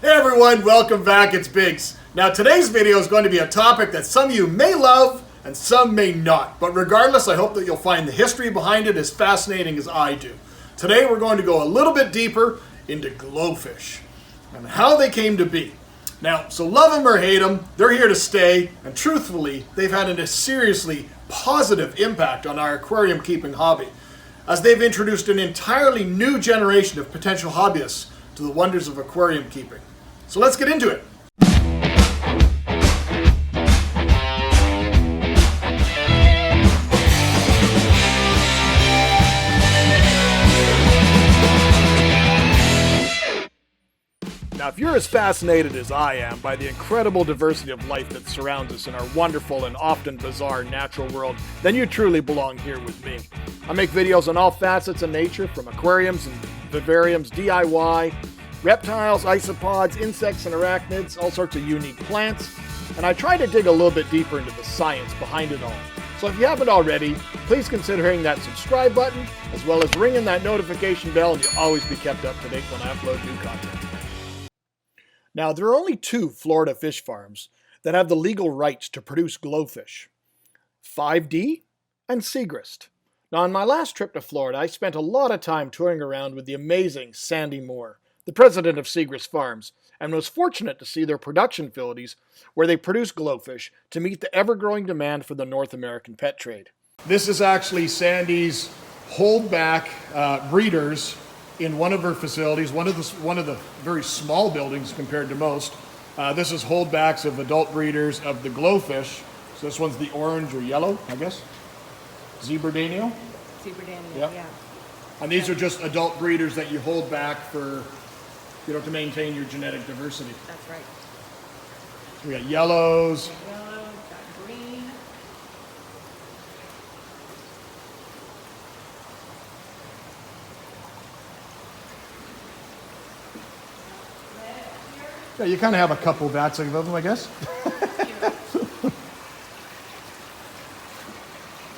Hey everyone, welcome back, it's Biggs. Now today's video is going to be a topic that some of you may love and some may not. But regardless, I hope that you'll find the history behind it as fascinating as I do. Today we're going to go a little bit deeper into glowfish and how they came to be. Now, so love them or hate them, they're here to stay, and truthfully, they've had a seriously positive impact on our aquarium keeping hobby, as they've introduced an entirely new generation of potential hobbyists to the wonders of aquarium keeping. So let's get into it. Now, if you're as fascinated as I am by the incredible diversity of life that surrounds us in our wonderful and often bizarre natural world, then you truly belong here with me. I make videos on all facets of nature, from aquariums and vivariums, DIY, reptiles, isopods, insects and arachnids, all sorts of unique plants, and I try to dig a little bit deeper into the science behind it all. So if you haven't already, please consider hitting that subscribe button, as well as ringing that notification bell, and you'll always be kept up to date when I upload new content. Now, there are only two Florida fish farms that have the legal rights to produce glowfish: 5D and Segrest. Now, on my last trip to Florida, I spent a lot of time touring around with the amazing Sandy Moore, the president of Segrest Farms, and was fortunate to see their production facilities where they produce glowfish to meet the ever-growing demand for the North American pet trade. This is actually Sandy's holdback breeders in one of her facilities, one of the very small buildings compared to most. This is holdbacks of adult breeders of the glowfish. So this one's the orange or yellow, I guess. Zebra-danio? Zebra-danio, yeah. And these are just adult breeders that you hold back for, to maintain your genetic diversity. That's right. We got yellows. Yellow, got green. Yeah, you kind of have a couple vats of them, I guess.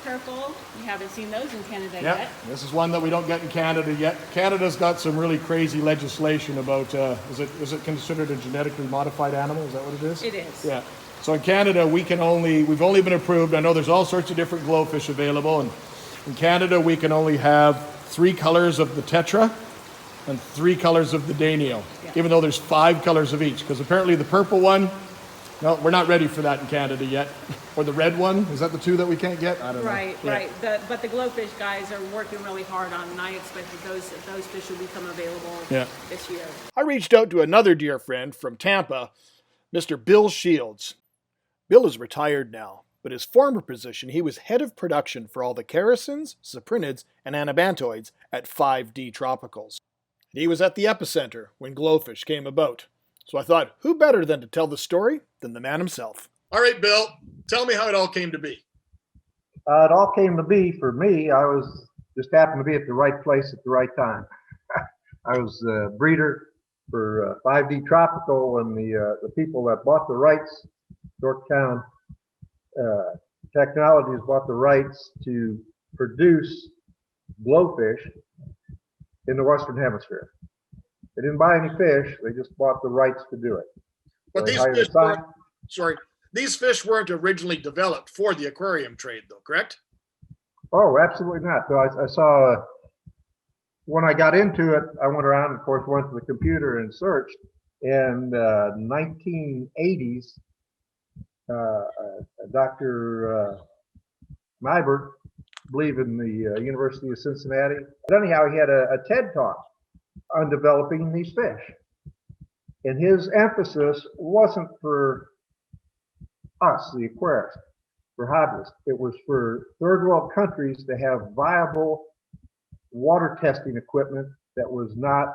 Purple, you haven't seen those in Canada Yeah, yet. this is one that we don't get in Canada yet. Canada's got some really crazy legislation about, is it considered a genetically modified animal? Is that what it is? It is. Yeah. So in Canada, we've only been approved. I know there's all sorts of different glowfish available, and in Canada, we can only have 3 colors of the tetra and 3 colors of the danio, even though there's 5 colors of each, because apparently the purple one, no, we're not ready for that in Canada yet. Or the red one, is that the 2 that we can't get? I don't know. Right. But the glowfish guys are working really hard on, and I expect that those fish will become available this year. I reached out to another dear friend from Tampa, Mr. Bill Shields. Bill is retired now, but his former position, he was head of production for all the characins, cyprinids, and anabantoids at 5D Tropicals. And he was at the epicenter when glowfish came about. So I thought, who better than to tell the story than the man himself? All right, Bill, tell me how it all came to be. It all came to be for me. I was just happened to be at the right place at the right time. I was a breeder for 5D Tropical, and the people that bought the rights, Yorktown Technologies, bought the rights to produce glowfish in the Western Hemisphere. They didn't buy any fish; they just bought the rights to do it. But these fish weren't originally developed for the aquarium trade, though, correct? Oh, absolutely not. So I saw, when I got into it, I went around and, of course, went to the computer and searched. In 1980s, Dr. Nybert, I believe in the University of Cincinnati. But anyhow, he had a TED Talk on developing these fish. And his emphasis wasn't for us, the aquarists, for hobbyists. It was for third world countries to have viable water testing equipment that was not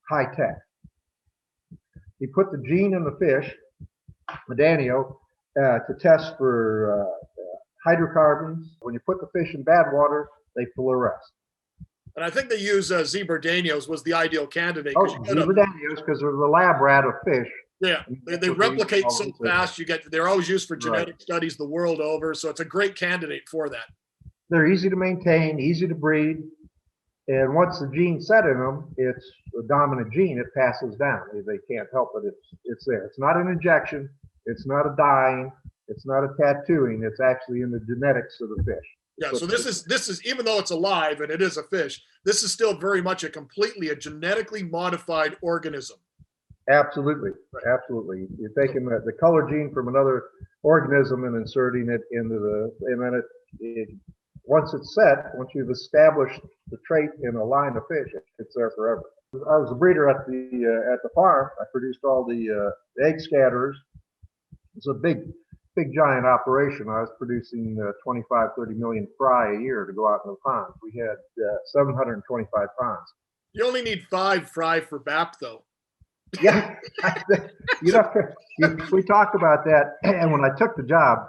high tech. He put the gene in the fish, the danio, to test for hydrocarbons. When you put the fish in bad water, they fluoresce. And I think they use zebra-danios was the ideal candidate. Oh, zebra-danios, because they're the lab rat of fish. Yeah, they replicate so fast. They're always used for genetic studies the world over, so it's a great candidate for that. They're easy to maintain, easy to breed, And once the gene's set in them, it's a dominant gene. It passes down. They can't help it. It's there. It's not an injection. It's not a dyeing. It's not a tattooing. It's actually in the genetics of the fish. Yeah. So this is even though it's alive and it is a fish, this is still very much a genetically modified organism. Absolutely. Absolutely. You're taking the color gene from another organism and inserting it into and then once it's set, once you've established the trait in a line of fish, it's there forever. I was a breeder at the farm. I produced all the egg scatterers. It's a big giant operation. I was producing 25, 30 million fry a year to go out in the ponds. We had 725 ponds. You only need 5 fry for BAP though. Yeah, we talked about that, and when I took the job,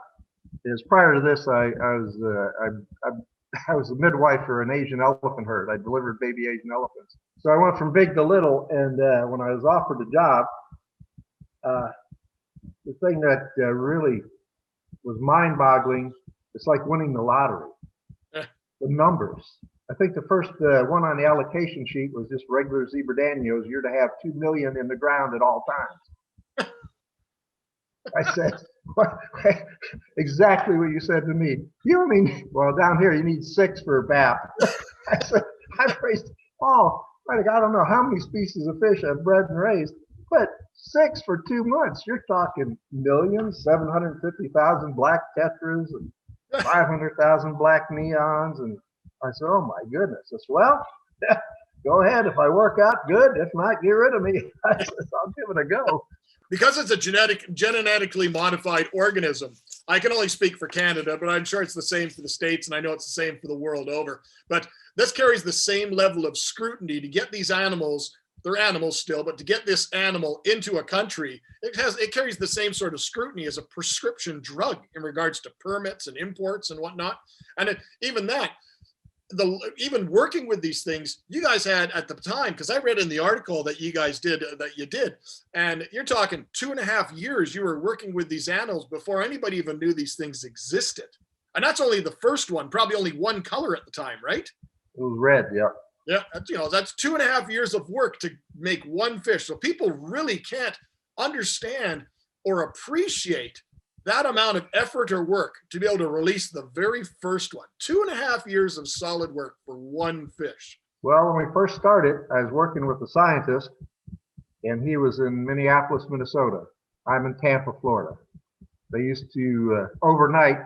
is prior to this, I was a midwife for an Asian elephant herd. I delivered baby Asian elephants. So I went from big to little, and when I was offered the job, the thing that really was mind-boggling, it's like winning the lottery. The numbers. I think the first one on the allocation sheet was just regular zebra danios. You're to have 2 million in the ground at all times. I said, exactly what you said to me. You don't mean, well, down here you need 6 for BAP. I said, I've raised, I don't know how many species of fish I've bred and raised, but 6 for 2 months. You're talking millions, 750,000 black tetras and 500,000 black neons. And I said, oh my goodness. I said, well, go ahead. If I work out, good. If not, get rid of me. I said, I'll give it a go. Because it's a genetically modified organism, I can only speak for Canada, but I'm sure it's the same for the States, and I know it's the same for the world over. But this carries the same level of scrutiny to get these animals, they're animals still, but to get this animal into a country, it carries the same sort of scrutiny as a prescription drug in regards to permits and imports and whatnot. And even that, even working with these things, you guys had at the time, because I read in the article that you guys did, and you're talking 2.5 years you were working with these animals before anybody even knew these things existed. And that's only the first one, probably only one color at the time, right? It was red, yeah. Yeah, that's 2.5 years of work to make one fish. So people really can't understand or appreciate that amount of effort or work to be able to release the very first one. 2.5 years of solid work for one fish. Well, when we first started, I was working with a scientist, and he was in Minneapolis, Minnesota. I'm in Tampa, Florida. They used to overnight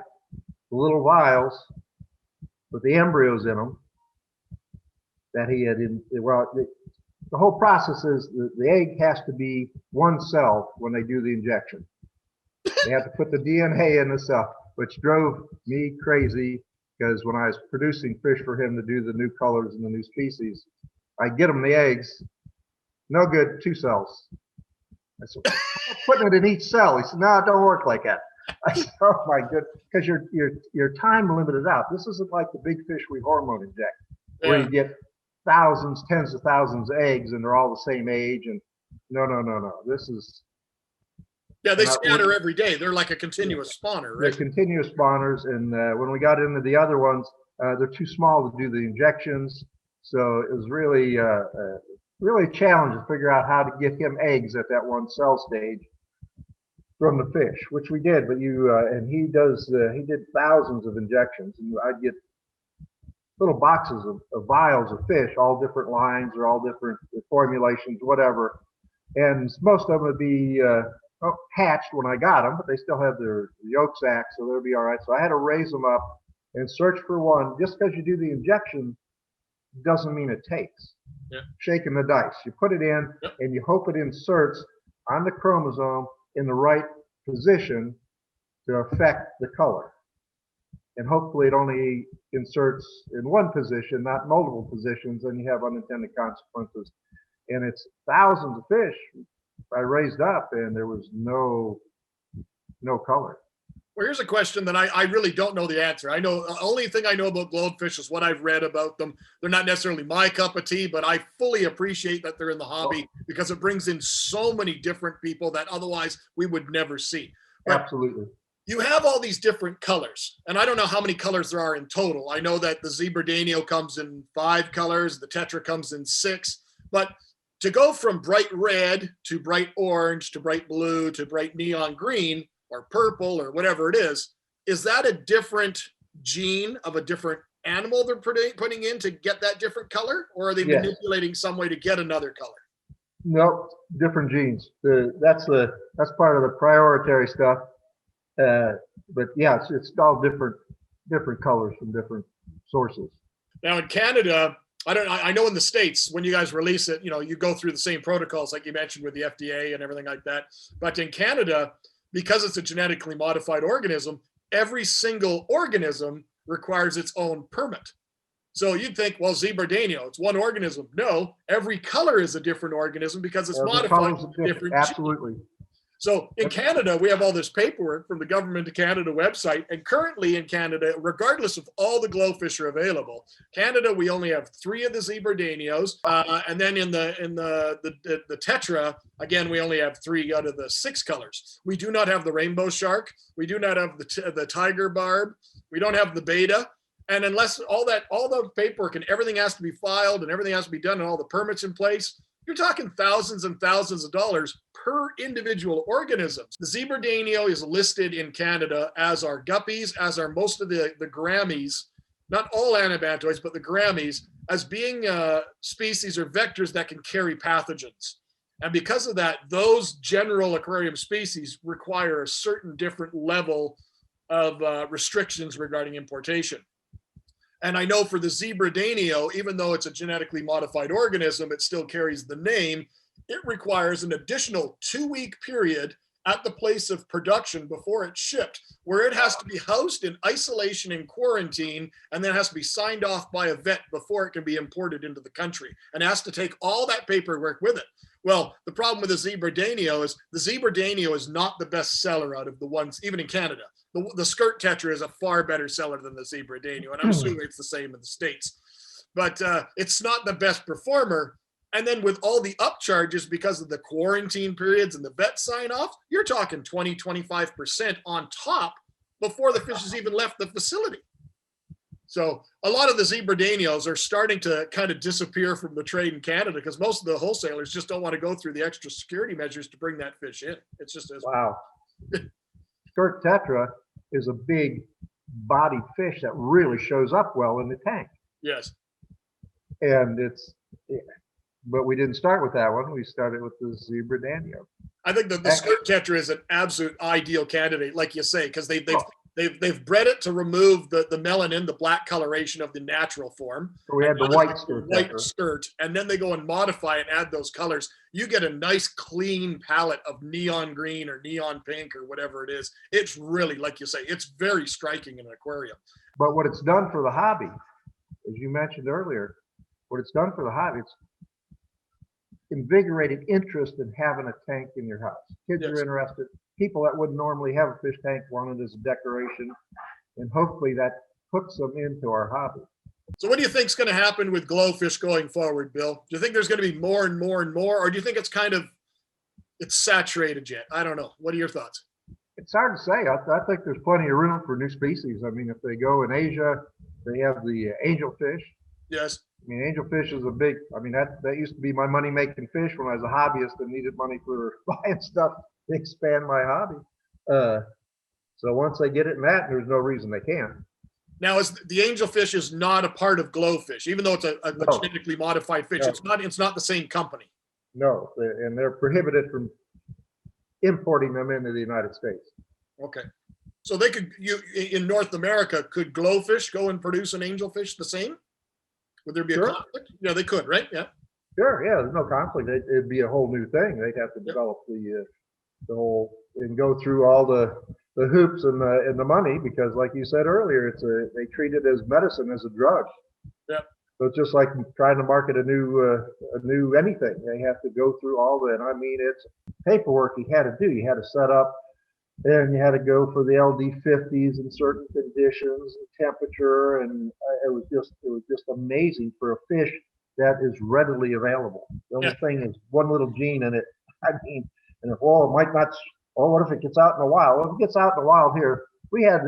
little vials with the embryos in them that he had the whole process is the egg has to be one cell when they do the injection. They have to put the DNA in the cell, which drove me crazy because when I was producing fish for him to do the new colors and the new species, I get them the eggs, no good, 2 cells. I said, I'm putting it in each cell. He said, no, it don't work like that. I said, oh my goodness, because you're time limited out. This isn't like the big fish we hormone inject, where you get thousands, tens of thousands of eggs and they're all the same age. And no. This is. Yeah, they scatter every day. They're like a continuous spawner, right? They're continuous spawners. And when we got into the other ones, they're too small to do the injections. So it was really a challenge to figure out how to get him eggs at that one cell stage from the fish, which we did. But and he did thousands of injections, and I'd get little boxes of vials of fish, all different lines or all different formulations, whatever. And most of them would be hatched when I got them, but they still have their yolk sac, so they'll be all right. So I had to raise them up and search for one. Just because you do the injection doesn't mean it takes. Yeah. Shaking the dice. You put it in and you hope it inserts on the chromosome in the right position to affect the color. And hopefully it only inserts in one position, not multiple positions, and you have unintended consequences. And it's thousands of fish I raised up, and there was no color. Well, here's a question that I really don't know the answer. I know the only thing I know about glowfish is what I've read about them. They're not necessarily my cup of tea, but I fully appreciate that they're in the hobby because it brings in so many different people that otherwise we would never see. But absolutely. you have all these different colors, and I don't know how many colors there are in total. I know that the Zebradanio comes in 5 colors, the Tetra comes in 6, but to go from bright red to bright orange to bright blue to bright neon green or purple or whatever it is that a different gene of a different animal they're putting in to get that different color, or are they manipulating some way to get another color? Nope, different genes. That's part of the priority stuff. But yeah, it's all different colors from different sources. Now in Canada, I know in the States, when you guys release it, you go through the same protocols like you mentioned with the FDA and everything like that. But in Canada, because it's a genetically modified organism, every single organism requires its own permit. So you'd think, well, Zebradanio, it's one organism. No, every color is a different organism because it's modified with different absolutely. Genes. So in Canada, we have all this paperwork from the Government of Canada website, and currently in Canada, regardless of all the glowfish are available, Canada, we only have 3 of the Zebradanios, and then in the Tetra, again, we only have 3 out of the 6 colors. We do not have the rainbow shark. We do not have the tiger barb. We don't have the beta. And unless all the paperwork and everything has to be filed and everything has to be done and all the permits in place, you're talking thousands and thousands of dollars per individual organism. The Zebradanio is listed in Canada, as are guppies, as are most of the Grammies, not all anabantoids, but the Grammies, as being species or vectors that can carry pathogens. And because of that, those general aquarium species require a certain different level of restrictions regarding importation. And I know for the Zebradanio, even though it's a genetically modified organism, it still carries the name. It requires an additional 2-week period at the place of production before it's shipped, where it has to be housed in isolation and quarantine, and then has to be signed off by a vet before it can be imported into the country, and has to take all that paperwork with it. Well, the problem with the Zebradanio is not the best seller out of the ones, even in Canada. The skirt tetra is a far better seller than the Zebradanio, and I'm assuming it's the same in the States. But it's not the best performer. And then with all the upcharges because of the quarantine periods and the vet sign off, you're talking 20, 25% on top before the fish has even left the facility. So a lot of the Zebradanios are starting to kind of disappear from the trade in Canada because most of the wholesalers just don't want to go through the extra security measures to bring that fish in. It's just as wow. Skirt tetra is a big bodied fish that really shows up well in the tank. Yes. And but we didn't start with that one. We started with the Zebradanio. I think that the skirt tetra is an absolute ideal candidate, like you say, because they've bred it to remove the melanin, the black coloration of the natural form. So we had the white skirt, and then they go and modify it and add those colors. You get a nice clean palette of neon green or neon pink or whatever it is. It's really, like you say, it's very striking in an aquarium. But what it's done for the hobby, as you mentioned earlier, what it's done for the hobby, it's invigorated interest in having a tank in your house. Kids are interested. People that wouldn't normally have a fish tank want it as a decoration, and hopefully that hooks them into our hobby. So what do you think is going to happen with glowfish going forward, Bill? Do you think there's going to be more and more and more, or do you think it's saturated yet? I don't know. What are your thoughts? It's hard to say. I think there's plenty of room for new species. I mean, if they go in Asia, they have the angelfish. Yes. I mean, angelfish is that used to be my money-making fish when I was a hobbyist and needed money for buying stuff to expand my hobby. So once they get it in that, there's no reason they can't. Now, the angelfish is not a part of glowfish, even though it's a genetically modified fish. No. It's not the same company. No, and they're prohibited from importing them into the United States. Okay. So in North America, could glowfish go and produce an angelfish the same? Would there be a conflict? Yeah, they could, right? Yeah. Sure. Yeah, there's no conflict. It'd be a whole new thing. They'd have to develop the whole and go through all the hoops and the money, because, like you said earlier, they treat it as medicine, as a drug. Yeah. So it's just like trying to market a new anything. They have to go through all that. I mean, it's paperwork you had to do. You had to set up, and you had to go for the LD50s in certain conditions and temperature, and it was just amazing for a fish that is readily available. The only thing is one little gene in it. I mean, and it might not Or what if it gets out in the wild? Well, if it gets out in the wild here, we had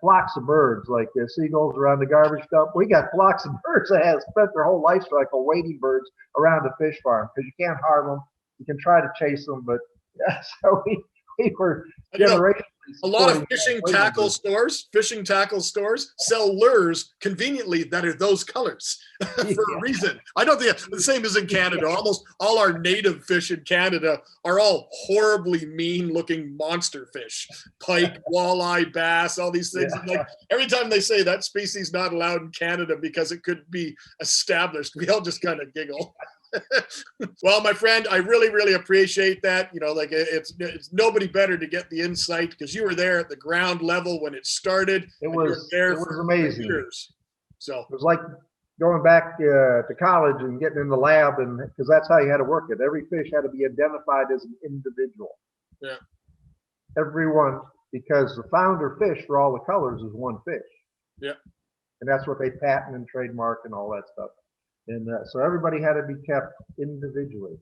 flocks of birds like seagulls around the garbage dump. We got flocks of birds that have spent their whole life cycle waiting birds around the fish farm because you can't harm them. You can try to chase them, but yeah, so we were generationally. A lot of fishing tackle stores sell lures conveniently that are those colors for a reason. I don't think the same as in Canada. Almost all our native fish in Canada are all horribly mean looking monster fish, pike, walleye, bass, all these things. Yeah. Like every time they say that species not allowed in Canada because it could be established, we all just kind of giggle. Well, my friend, I really, really appreciate that. You know, like it's nobody better to get the insight because you were there at the ground level when it started. It was amazing. Years. So it was like going back to college and getting in the lab, and because that's how you had to work it. Every fish had to be identified as an individual. Yeah. Everyone, because the founder fish for all the colors is one fish. Yeah. And that's what they patent and trademark and all that stuff. And so everybody had to be kept individually.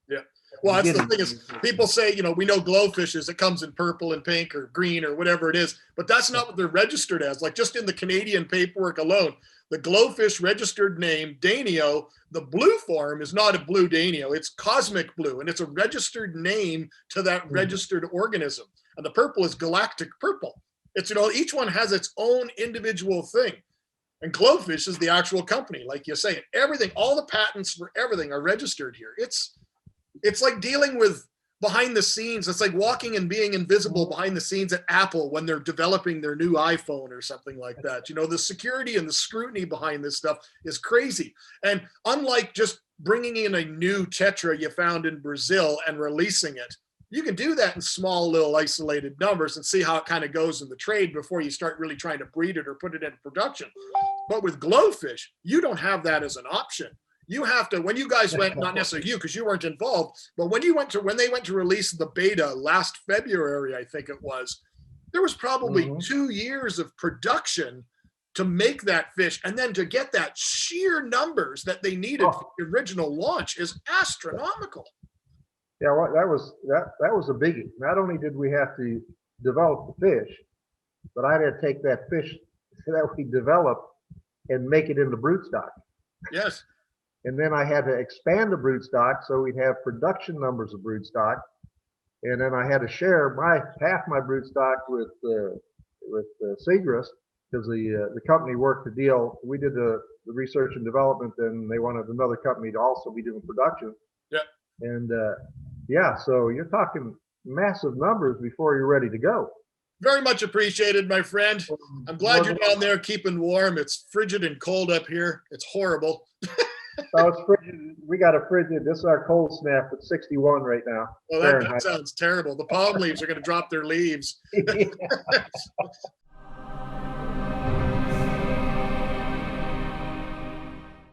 Yeah. Well, that's the thing is people say, you know, we know glowfishes, it comes in purple and pink or green or whatever it is, but that's not what they're registered as. Like just in the Canadian paperwork alone, the glowfish registered name, Danio, the blue form is not a blue Danio, it's cosmic blue, and it's a registered name to that registered organism. And the purple is galactic purple. It's, you know, each one has its own individual thing. And Glofish is the actual company, like you say. Everything, all the patents for everything are registered here. It's like dealing with behind the scenes. It's like walking and being invisible behind the scenes at Apple when they're developing their new iPhone or something like that. You know, the security and the scrutiny behind this stuff is crazy. And unlike just bringing in a new tetra you found in Brazil and releasing it, you can do that in small little isolated numbers and see how it kind of goes in the trade before you start really trying to breed it or put it into production. But with glowfish, you don't have that as an option. You have to, when you guys went, not necessarily you because you weren't involved, but when they went to release the beta last February, I think it was, there was probably 2 years of production to make that fish, and then to get that sheer numbers that they needed for the original launch is astronomical. Yeah, well, that was a biggie. Not only did we have to develop the fish, but I had to take that fish that we developed and make it into broodstock. Yes. And then I had to expand the broodstock so we'd have production numbers of broodstock. And then I had to share half my broodstock with Segrest because the company worked the deal. We did the research and development, and they wanted another company to also be doing production. Yeah. And so you're talking massive numbers before you're ready to go. Very much appreciated, my friend. I'm glad you're down there keeping warm. It's frigid and cold up here. It's horrible. Oh, it's frigid. We got a frigid. This is our cold snap at 61 right now. Well, that sounds terrible. The palm leaves are going to drop their leaves.